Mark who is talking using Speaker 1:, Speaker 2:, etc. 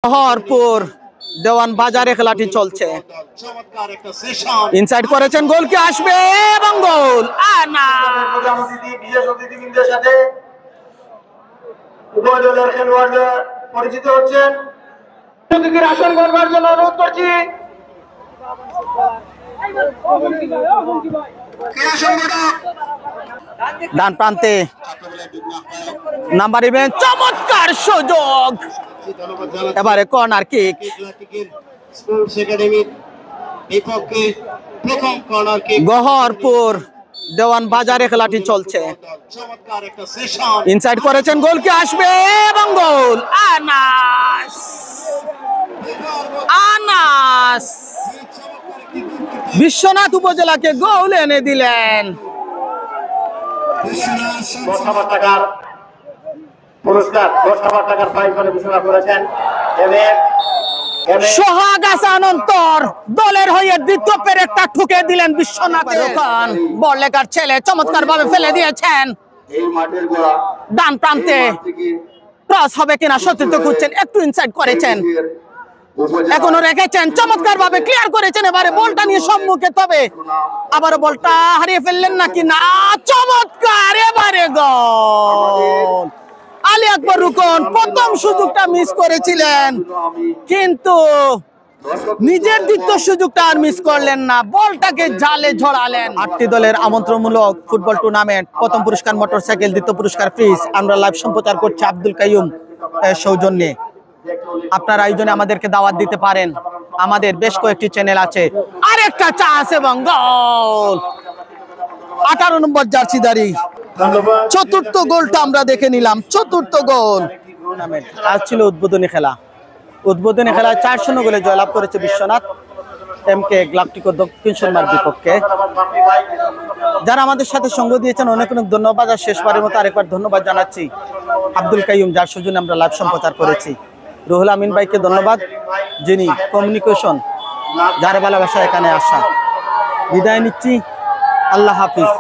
Speaker 1: হরপুর দেওয়ান বাজারে খেলাটি চলছে। ইনসাইড করেছেন, গোল কি আসবে এবং গোল
Speaker 2: পরিচিত হচ্ছেন। আসন করবার জন্য অনুরোধ করছি।
Speaker 1: ডান প্রান্তে নাম্বার ইভেন্ট, চমৎকার সুযোগ, এবারে কর্নার কিক। গহরপুর দেওয়ান বাজারে খেলাটি চলছে। ইনসাইড করেছেন, গোল কি আসবে এবং গোল আনাস আনাস বিশ্বনাথ উপজেলাকে গোল এনে দিলেন।
Speaker 2: পুরস্কার 10,000 টাকার প্রাইজ মানি ঘোষণা করেছেন।
Speaker 1: সোহাগ হাসান অন্তর দলের হয়ে দ্বিতীয় পেরেকটা ঠুকে দিলেন বিশ্বনাথের। বল লেখার ছেলে চমৎকার ভাবে ফেলে দিয়েছেন ডান প্রান্তে। ক্রস হবে কিনা সতীর্থ খুঁজছেন, একটু ইনসাইড করেছেন, এখনো রেখেছেন, চমৎকার ভাবে ক্লিয়ার করেছেন। এবারে বলটা নিয়ে সম্মুখে, তবে আবার বলটা হারিয়ে ফেললেন নাকি না, চমৎকার, এবারে গোল। আলী আকবর রুকন প্রথম সুযোগটা মিস করেছিলেন, কিন্তু নিজের দ্বিতীয় সুযোগটা আর মিস করলেন না, বলটাকে জালে ঝড়ালেন। 8টি দলের আমন্ত্রণমূলক ফুটবল টুর্নামেন্ট, প্রথম পুরস্কার মোটরসাইকেল, দ্বিতীয় পুরস্কার ফ্রিজ। আমরা লাইভ সম্প্রচার করছি আব্দুল কাইয়ুম সৌজন্যে। আপনারা আয়োজনে আমাদেরকে দাওয়াত দিতে পারেন, আমাদের বেশ কয়েকটি চ্যানেল আছে। আরেকটা চান্স এবং গোল, 18 নম্বর জার্সিদারি। চতুর্থ গোলটা আমরা দেখে নিলাম, চতুর্থ গোল। আজ ছিল উদ্বোধনী খেলা, উদ্বোধনী খেলায় 4-0 গোলে জয়লাভ করেছে বিশ্বনাথ এমকে গ্লাপটিকো দক্ষিণ সুরমার বিপক্ষে। যারা আমাদের সাথে সঙ্গ দিয়েছেন অনেক অনেক ধন্যবাদ। আর শেষবারের মতো আরেকবার ধন্যবাদ জানাচ্ছি আব্দুল কাইয়ুম, যার সৌজন্যে আমরা লাইভ সম্প্রচার করেছি। রুহুল আমিন ভাইকে ধন্যবাদ, যিনি কমিউনিকেশন, যার ভালোবাসা এখানে আসা। বিদায় নিচ্ছি, আল্লাহ হাফিজ।